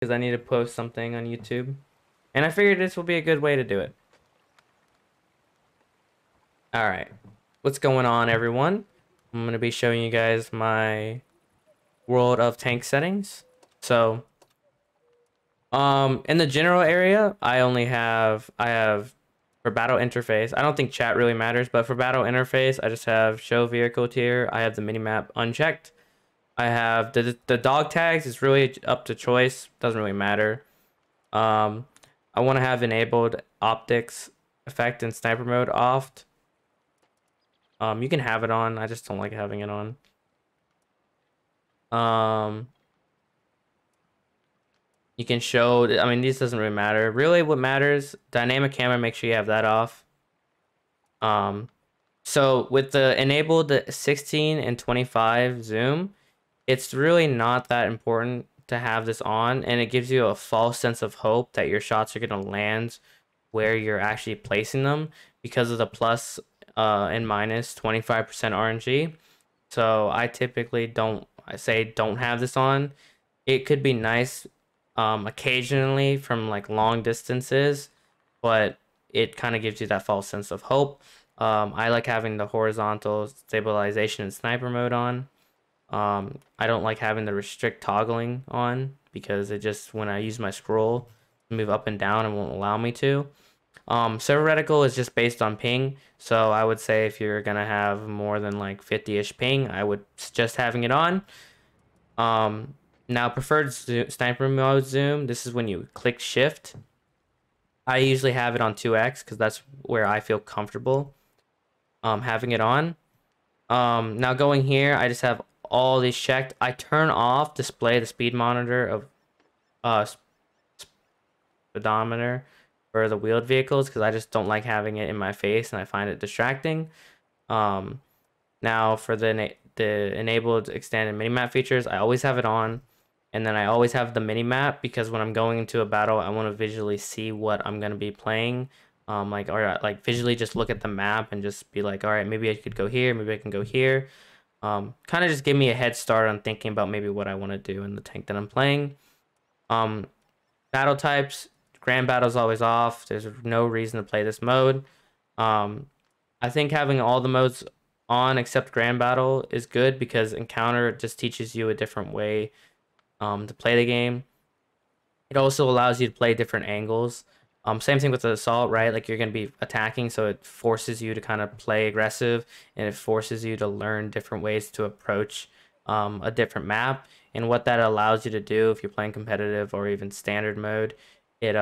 because I need to post something on YouTube. And I figured this will be a good way to do it. All right. What's going on, everyone? I'm going to be showing you guys my World of Tank settings. So, in the general area, I have for battle interface. I don't think chat really matters, but for battle interface, I just have show vehicle tier. I have the minimap unchecked. I have the dog tags is really up to choice. Doesn't really matter. I want to have enabled optics effect and sniper mode off. You can have it on. I just don't like having it on. You can show, I mean, these doesn't really matter. Really what matters, dynamic camera, make sure you have that off. So with the enabled 16 and 25 zoom, it's really not that important to have this on, and it gives you a false sense of hope that your shots are going to land where you're actually placing them because of the plus and minus 25% RNG. So I typically don't have this on. It could be nice occasionally from like long distances, but it kind of gives you that false sense of hope. I like having the horizontal stabilization and sniper mode on. I don't like having the restrict toggling on because it just, when I use my scroll to move up and down, it won't allow me to. Server reticle is just based on ping, so I would say if you're gonna have more than like 50-ish ping, I would suggest having it on. Now preferred sniper mode zoom, this is when you click shift. I usually have it on 2x because that's where I feel comfortable having it on. Now going here, I just have all these checked. I turn off display the speed monitor of speedometer for the wheeled vehicles because I just don't like having it in my face and I find it distracting. Now for the enabled extended minimap features, I always have it on, and then I always have the minimap because when I'm going into a battle, I want to visually see what I'm gonna be playing. Like visually just look at the map and just be like, all right, maybe I could go here, maybe I can go here. Kind of just give me a head start on thinking about maybe what I want to do in the tank that I'm playing. Battle types, grand battle is always off. There's no reason to play this mode. I think having all the modes on except grand battle is good because encounter just teaches you a different way to play the game. It also allows you to play different angles. Same thing with the assault, right? Like you're going to be attacking, so it forces you to kind of play aggressive, and it forces you to learn different ways to approach a different map. And what that allows you to do if you're playing competitive or even standard mode, it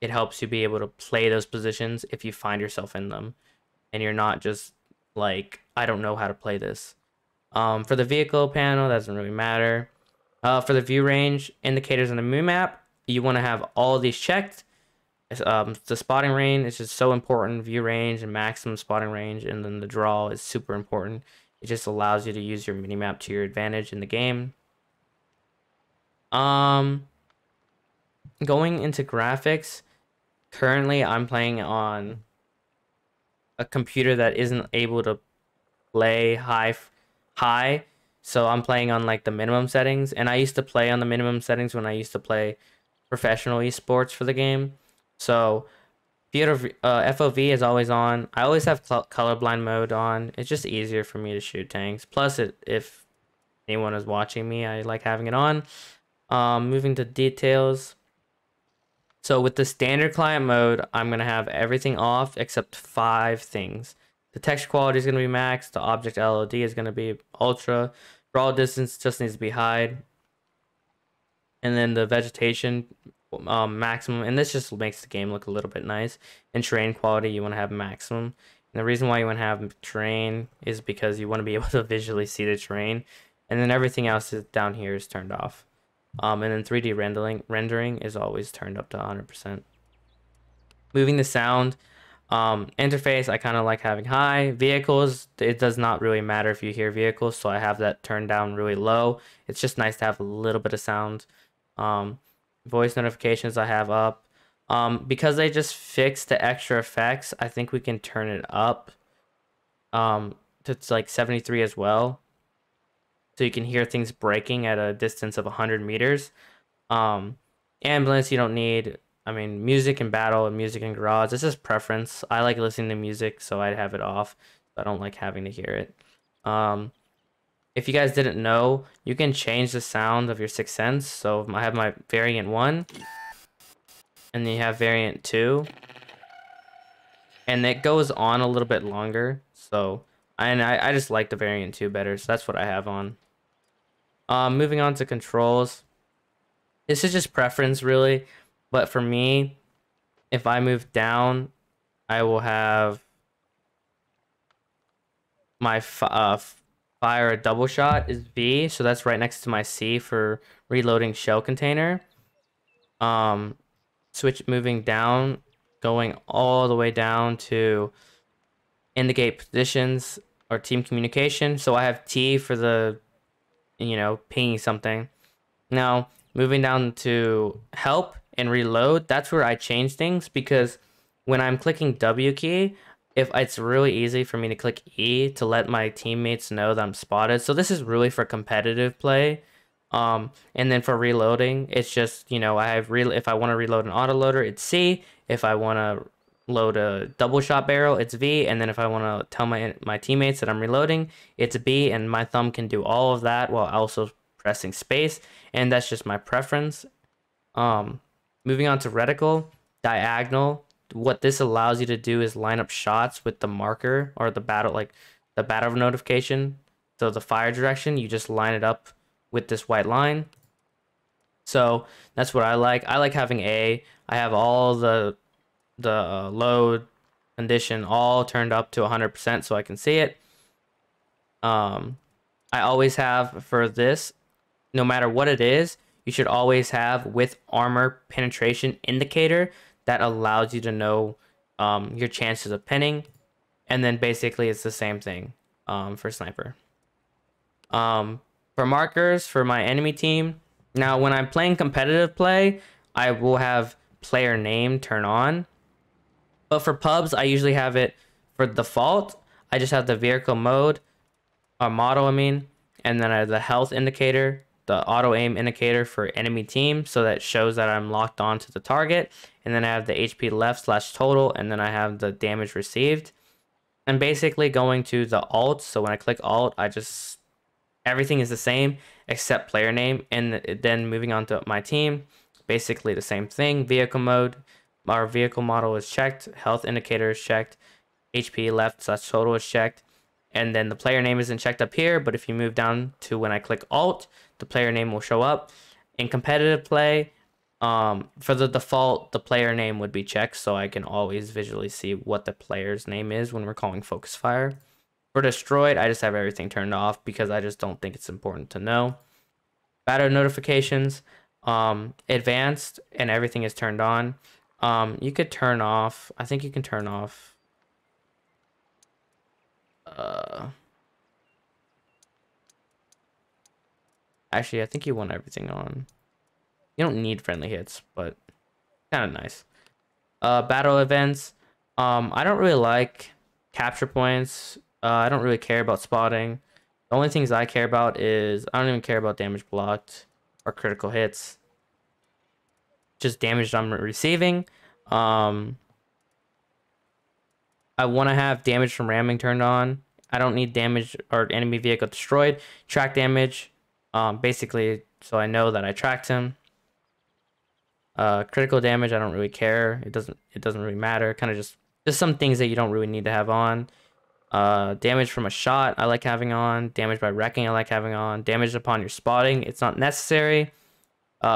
helps you be able to play those positions if you find yourself in them, and you're not just like, I don't know how to play this. For the vehicle panel, that doesn't really matter. For the view range indicators on the moon map, you want to have all these checked. The spotting range is just so important. View range and maximum spotting range, and then the draw is super important. It just allows you to use your minimap to your advantage in the game. Going into graphics, currently I'm playing on a computer that isn't able to play high, so I'm playing on like the minimum settings, and I used to play on the minimum settings when I used to play professional esports for the game. So FOV is always on. I always have colorblind mode on. It's just easier for me to shoot tanks. Plus, if anyone is watching me, I like having it on. Moving to details. So with the standard client mode, I'm going to have everything off except 5 things. The texture quality is going to be max. The object LOD is going to be ultra. Draw distance just needs to be high. And then the vegetation maximum, and this just makes the game look a little bit nice. And terrain quality, you want to have maximum. And the reason why you want to have terrain is because you want to be able to visually see the terrain. And then everything else is down here is turned off. And then 3D rendering is always turned up to 100%. Moving the sound interface, I kind of like having high. Vehicles, it does not really matter if you hear vehicles, so I have that turned down really low. It's just nice to have a little bit of sound. Voice notifications I have up. Because they just fixed the extra effects, I think we can turn it up to like 73 as well, so you can hear things breaking at a distance of 100 meters. Ambulance you don't need. I mean, music in battle and music in garage. This is preference. I like listening to music, so I'd have it off. I don't like having to hear it. If you guys didn't know, you can change the sound of your sixth sense. So I have my variant 1, and then you have variant 2, and it goes on a little bit longer. So I just like the variant 2 better, so that's what I have on. Moving on to controls. This is just preference, really. But for me, if I move down, I will have my fire a double shot is V, so that's right next to my C for reloading shell container. Switch moving down, going all the way down to indicate positions or team communication. So I have T for the, pinging something. Now, moving down to help and reload, that's where I change things, because when I'm clicking W key, if it's really easy for me to click E to let my teammates know that I'm spotted. So this is really for competitive play. And then for reloading, it's just, I have if I want to reload an autoloader, it's C. If I want to load a double shot barrel, it's V. And then if I want to tell my teammates that I'm reloading, it's B. And my thumb can do all of that while also pressing space, and that's just my preference. Moving on to reticle, diagonal. What this allows you to do is line up shots with the marker or the battle notification. So the fire direction, you just line it up with this white line. So that's what I like. I like having A. I have all the load condition all turned up to 100% so I can see it. I always have for this, no matter what it is, you should always have with armor penetration indicator that allows you to know your chances of pinning. And then basically it's the same thing for sniper. For markers for my enemy team, now when I'm playing competitive play, I will have player name turn on. But for pubs, I usually have it for default. I just have the vehicle mode, or model, and then I have the health indicator, the auto aim indicator for enemy team, so that shows that I'm locked on to the target. And then I have the HP left / total, and then I have the damage received. And basically going to the alt, so when I click alt, everything is the same except player name. And then moving on to my team, basically the same thing. Vehicle mode, our vehicle model is checked, health indicator is checked, HP left / total is checked, and then the player name isn't checked up here. But if you move down to when I click alt, the player name will show up. In competitive play, for the default, the player name would be checked, so I can always visually see what the player's name is when we're calling focus fire. For destroyed, I just have everything turned off because I just don't think it's important to know. Battle notifications, advanced, and everything is turned on. You could turn off, I think you can turn off actually, I think you want everything on. You don't need friendly hits, but kind of nice. Battle events. I don't really like capture points. I don't really care about spotting. The only things I care about is I don't even care about damage blocked or critical hits. Just damage I'm receiving. I want to have damage from ramming turned on. I don't need damage or enemy vehicle destroyed. Track damage, basically, so I know that I tracked him. Critical damage, I don't really care. It doesn't really matter. Kind of just some things that you don't really need to have on. Damage from a shot, I like having on. Damage by wrecking, I like having on. Damage upon your spotting, it's not necessary.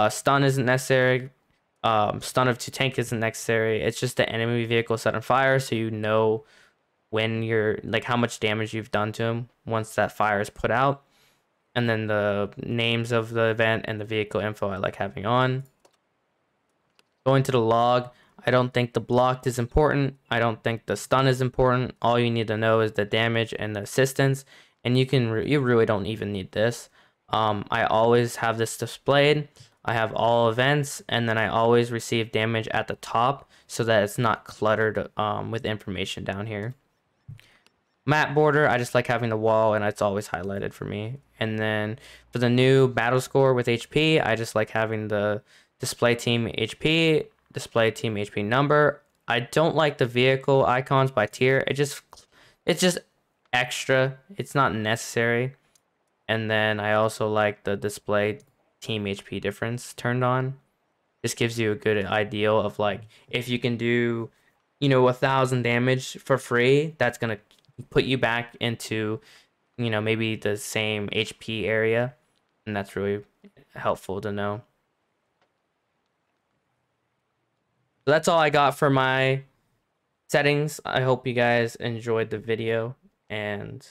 Stun isn't necessary. Stun of 2 tank isn't necessary. It's just the enemy vehicle set on fire, so you know when you're how much damage you've done to him once that fire is put out. And then the names of the event and the vehicle info I like having on. Going to the log, I don't think the blocked is important. I don't think the stun is important. All you need to know is the damage and the assistance, and you really don't even need this. I always have this displayed. I have all events, and then I always receive damage at the top so that it's not cluttered with information down here. Map border, I just like having the wall, and it's always highlighted for me. And then for the new battle score with HP, I just like having the display team HP, display team HP number. I don't like the vehicle icons by tier. It's just extra. It's not necessary. And then I also like the display team HP difference turned on. This gives you a good idea of like if you can do, 1,000 damage for free, that's gonna put you back into, maybe the same HP area, and that's really helpful to know. So that's all I got for my settings. I hope you guys enjoyed the video, and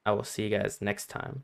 I will see you guys next time.